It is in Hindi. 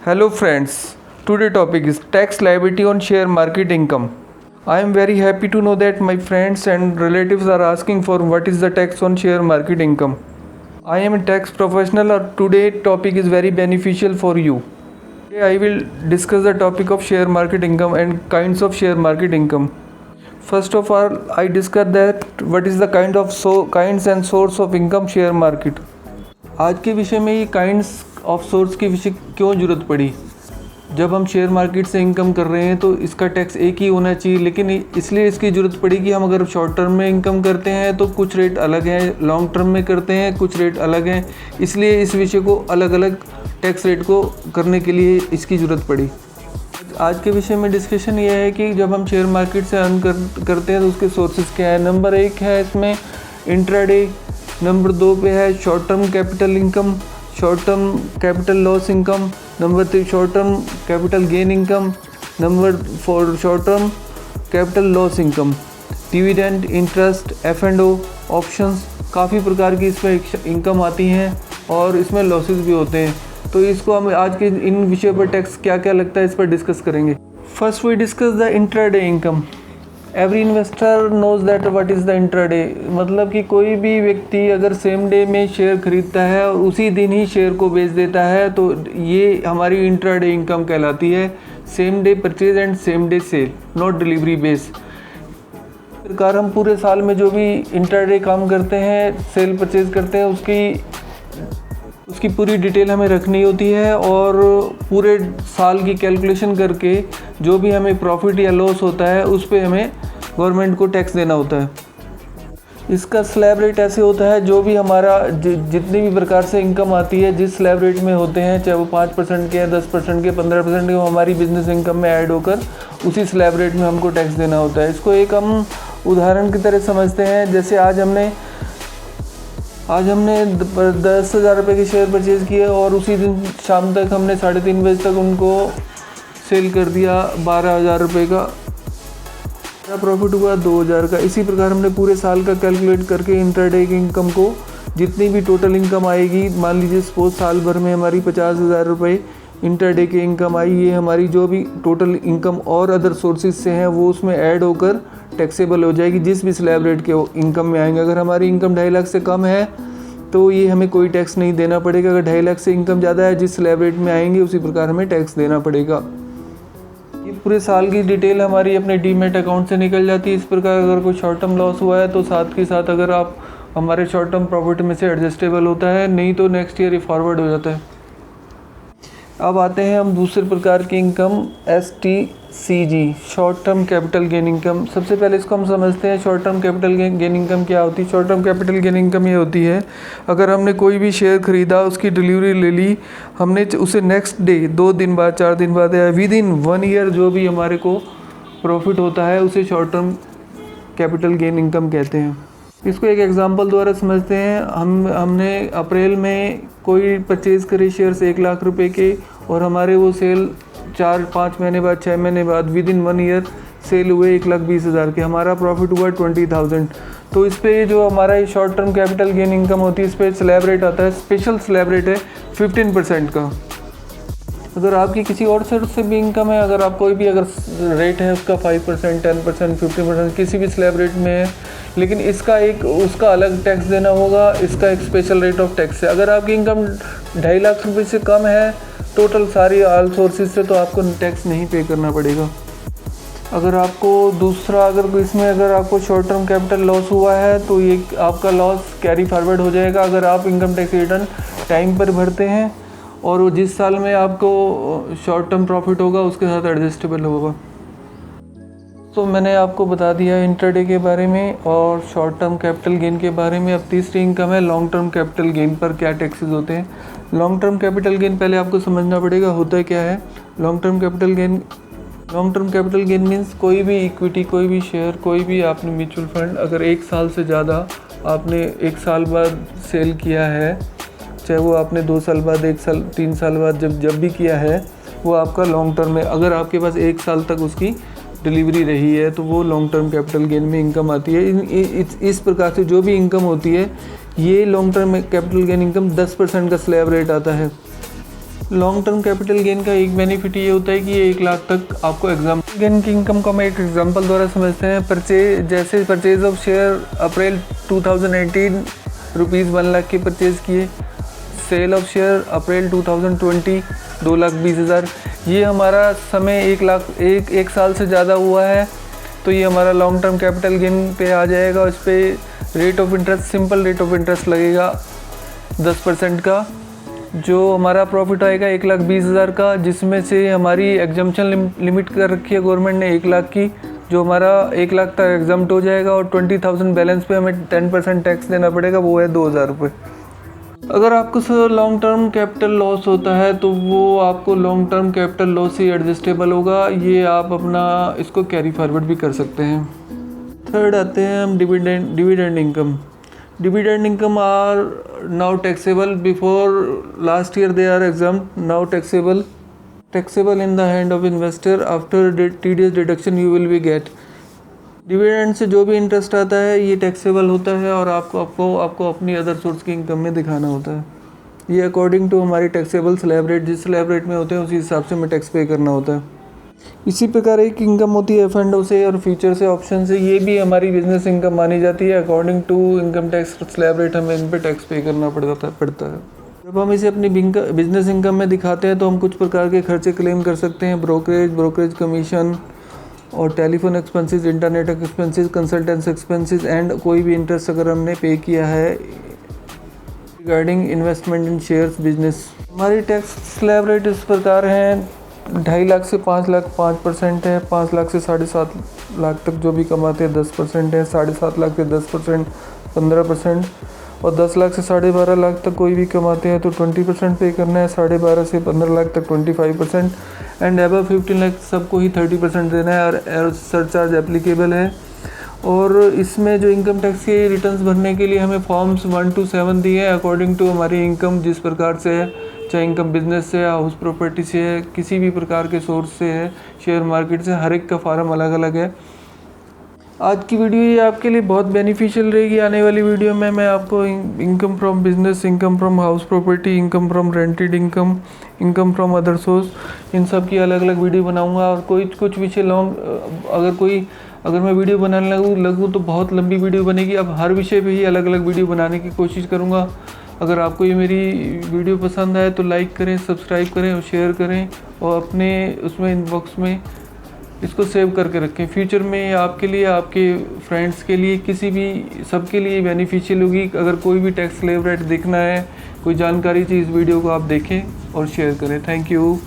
Hello friends, today topic is tax liability on share market income. I am very happy to know that my friends and relatives are asking for what is the tax on share market income. I am a tax professional or today topic is very beneficial for you. Today I will discuss the topic of share market income and kinds of share market income. First of all, I discuss that what is the kinds and source of income share market. आज के विषय में ये काइंड्स ऑफ सोर्स के विषय क्यों ज़रूरत पड़ी। जब हम शेयर मार्केट से इनकम कर रहे हैं तो इसका टैक्स एक ही होना चाहिए, लेकिन इसलिए इसकी ज़रूरत पड़ी कि हम अगर शॉर्ट टर्म में इनकम करते हैं तो कुछ रेट अलग हैं, लॉन्ग टर्म में करते हैं कुछ रेट अलग हैं, इसलिए इस विषय को अलग अलग टैक्स रेट को करने के लिए इसकी ज़रूरत पड़ी। आज के विषय में डिस्कशन ये है कि जब हम शेयर मार्केट से अर्न करते हैं तो उसके सोर्सेज क्या है। नंबर 1 है इसमें इंट्राडे, नंबर 2 पे है short term capital income, short term capital loss income, number 3 short term capital gain income, number 4 short term capital loss income, dividend, interest, F&O, options, काफ़ी प्रकार की इसमें इनकम आती हैं और इसमें लॉसेस भी होते हैं। तो इसको हम आज के इन विषयों पर टैक्स क्या क्या लगता है इस पर डिस्कस करेंगे। First we discuss the intraday income. Every investor knows that what is the intraday, मतलब कि कोई भी व्यक्ति अगर सेम डे में शेयर खरीदता है और उसी दिन ही शेयर को बेच देता है तो ये हमारी इंट्राडे इनकम कहलाती है। Same day purchase and same day sale, not delivery base. इस प्रकार हम पूरे साल में जो भी इंट्राडे काम करते हैं, सेल परचेज करते हैं, उसकी पूरी डिटेल हमें रखनी होती है और पूरे साल की कैलकुलेशन करके जो भी हमें प्रॉफिट या लॉस होता है उस पर हमें गवर्नमेंट को टैक्स देना होता है। इसका स्लैब रेट ऐसे होता है, जो भी हमारा जितनी भी प्रकार से इनकम आती है जिस स्लैब रेट में होते हैं, चाहे वो 5% के, 10% के, 15% के, वो हमारी बिजनेस इनकम में ऐड होकर उसी स्लैब रेट में हमको टैक्स देना होता है। इसको एक हम उदाहरण की तरह समझते हैं। जैसे आज हमने 10,000 रुपये के शेयर परचेज़ किए और उसी दिन शाम तक हमने 3:30 बजे तक उनको सेल कर दिया 12,000 रुपये का, प्रॉफिट हुआ 2,000 का। इसी प्रकार हमने पूरे साल का कैलकुलेट करके इंट्राडे की इनकम को, जितनी भी टोटल इनकम आएगी, मान लीजिए सपोज साल भर में हमारी 50,000 रुपये इंट्राडे की इनकम आई, ये हमारी जो भी टोटल इनकम और अदर सोर्सेज से हैं वो उसमें ऐड होकर टैक्सेबल हो जाएगी जिस भी स्लैब रेट के इनकम में आएंगे। अगर हमारी इनकम 2.5 लाख से कम है तो ये हमें कोई टैक्स नहीं देना पड़ेगा। अगर 2.5 लाख से इनकम ज़्यादा है, जिस स्लैब रेट में आएंगे उसी प्रकार हमें टैक्स देना पड़ेगा। ये पूरे साल की डिटेल हमारी अपने डीमेट अकाउंट से निकल जाती है। इस प्रकार अगर कोई शॉर्ट टर्म लॉस हुआ है तो साथ के साथ अगर आप हमारे शॉर्ट टर्म प्रॉफिट में से एडजस्टेबल होता है, नहीं तो नेक्स्ट ईयर ही फॉरवर्ड हो जाता है। अब आते हैं हम दूसरे प्रकार की income, STCG, short term capital gain income. सबसे पहले इसको हम समझते हैं short term capital gain income क्या होती है। Short term capital gain income ये होती है, अगर हमने कोई भी शेयर खरीदा, उसकी डिलीवरी ले ली, हमने उसे नेक्स्ट डे, 2 दिन बाद, 4 दिन बाद या विद इन 1 ईयर जो भी हमारे को प्रॉफिट होता है उसे short term capital gain income कहते हैं। इसको एक एग्जांपल द्वारा समझते हैं। हमने अप्रैल में कोई परचेज़ करे शेयर्स 1 लाख रुपए के और हमारे वो सेल 4-5 महीने बाद, 6 महीने बाद, विद इन 1 ईयर सेल हुए 1,20,000 के, हमारा प्रॉफिट हुआ 20,000। तो इस पर जो हमारा short term capital gain income होती है, इस पर स्लैब रेट आता है, स्पेशल स्लैब रेट है 15% का। अगर आपकी किसी और सोर्स से भी इनकम है, अगर आप कोई भी अगर रेट है उसका 5%, 10%, 50%, किसी भी स्लैब रेट में है, लेकिन उसका अलग टैक्स देना होगा। इसका एक स्पेशल रेट ऑफ टैक्स है। अगर आपकी इनकम 2.5 लाख रुपये से कम है टोटल सारी ऑल सोर्सेज से, तो आपको टैक्स नहीं पे करना पड़ेगा। अगर आपको शॉर्ट टर्म कैपिटल लॉस हुआ है तो ये आपका लॉस कैरी फॉरवर्ड हो जाएगा अगर आप इनकम टैक्स रिटर्न टाइम पर भरते हैं और वो जिस साल में आपको शॉर्ट टर्म प्रॉफिट होगा उसके साथ एडजस्टेबल होगा। तो मैंने आपको बता दिया इंट्राडे के बारे में और शॉर्ट टर्म कैपिटल गेन के बारे में। अब तीसरी इनकम है लॉन्ग टर्म कैपिटल गेन पर क्या टैक्सेस होते हैं। लॉन्ग टर्म कैपिटल गेन पहले आपको समझना पड़ेगा होता क्या है। Long term capital gain means कोई भी इक्विटी, कोई भी शेयर, कोई भी आपने म्यूचुअल फंड अगर 1 साल से ज़्यादा आपने 1 साल बाद सेल किया है, चाहे वो आपने 2 साल बाद, 1 साल, 3 साल बाद जब भी किया है, वो आपका लॉन्ग टर्म है। अगर आपके पास 1 साल तक उसकी डिलीवरी रही है तो वो लॉन्ग टर्म कैपिटल गेन में इनकम आती है। इस प्रकार से जो भी इनकम होती है, ये long term capital gain income 10% का स्लैब रेट आता है। लॉन्ग टर्म कैपिटल गेन का एक बेनिफिट ये होता है कि ये 1 लाख तक आपको एग्जाम गेन की इनकम को हम एक एग्जांपल द्वारा समझते हैं। Purchase of share April 2018 rupees 1 lakh के परचेज़ किए। सेल ऑफ शेयर अप्रैल 2020 2,20,000। ये हमारा समय 1 साल से ज़्यादा हुआ है, तो ये हमारा लॉन्ग टर्म कैपिटल गेन पे आ जाएगा। इस पर rate of interest, simple rate of interest लगेगा 10% का। जो हमारा प्रॉफिट आएगा 1,20,000 का, जिसमें से हमारी एग्जम्पशन लिमिट कर रखी है गवर्नमेंट ने 1 लाख की, जो हमारा 1 लाख तक एग्जाम्प्ट हो जाएगा। और 20,000 बैलेंस पे हमें 10% टैक्स देना पड़ेगा, वो है 2,000 रुपये। अगर आपको sir long term capital loss होता है तो वो आपको लॉन्ग टर्म कैपिटल लॉस ही एडजस्टेबल होगा। ये आप अपना इसको कैरी फॉरवर्ड भी कर सकते हैं। थर्ड आते हैं हम dividend income. Dividend income are now taxable. Before last year they are exempt, now taxable in the hand of investor. After TDS deduction you will be get. Dividend से जो भी इंटरेस्ट आता है ये टैक्सेबल होता है और आपको अपनी अदर सोर्स की इनकम में दिखाना होता है। ये अकॉर्डिंग टू हमारी टैक्सेबल स्लैब रेट, जिस स्लैब रेट में होते हैं उसी हिसाब से हमें टैक्स पे करना होता है। इसी प्रकार एक इनकम होती है F&O से और फ्यूचर से, ऑप्शन से। ये भी हमारी बिजनेस इनकम मानी जाती है। According to income tax slab rate हमें इन पर टैक्स पे करना पड़ता है। जब हम इसे अपनी बिजनेस इनकम में दिखाते हैं तो हम कुछ प्रकार के खर्चे क्लेम कर सकते हैं। ब्रोकरेज कमीशन और telephone expenses, internet expenses, कंसल्टेंस expenses and कोई भी इंटरेस्ट अगर हमने पे किया है रिगार्डिंग इन्वेस्टमेंट इन शेयर्स बिजनेस। हमारी टैक्स स्लैब रेट इस प्रकार हैं: 2.5 लाख से 5 लाख 5% है, 5 लाख से 7.5 लाख तक जो भी कमाते हैं 10% है, 7.5 लाख से 10% 15%, और 10 लाख से 12.5 लाख तक कोई भी कमाते हैं तो 20% पे करना है, 12.5 से 15 लाख तक 25%, एंड अबव 15 लाख सबको ही 30% देना है। और सरचार्ज एप्लीकेबल है। और इसमें जो इनकम टैक्स के रिटर्न्स भरने के लिए हमें फॉर्म्स 1 to 7 दिए हैं अकॉर्डिंग टू हमारी इनकम जिस प्रकार से है, चाहे इनकम बिजनेस से, हाउस प्रॉपर्टी से है, किसी भी प्रकार के सोर्स से है, शेयर मार्केट से, हर एक का फार्म अलग अलग है। आज की वीडियो ये आपके लिए बहुत बेनिफिशियल रहेगी। आने वाली वीडियो में मैं आपको income from business, income from house property, income from rented income, income from other source, इन सब की अलग अलग वीडियो बनाऊंगा। और कुछ विषय लॉन्ग अगर मैं वीडियो बनाने लगूँ तो बहुत लंबी वीडियो बनेगी। अब हर विषय पे ही अलग अलग वीडियो बनाने की कोशिश करूँगा। अगर आपको ये मेरी वीडियो पसंद आए तो लाइक करें, सब्सक्राइब करें और शेयर करें, और अपने उसमें इनबॉक्स में इसको सेव करके रखें। फ्यूचर में आपके लिए, आपके फ्रेंड्स के लिए, किसी भी सबके लिए बेनिफिशियल होगी। अगर कोई भी टैक्स स्लैब रेट देखना है, कोई जानकारी चाहिए, इस वीडियो को आप देखें और शेयर करें। Thank you.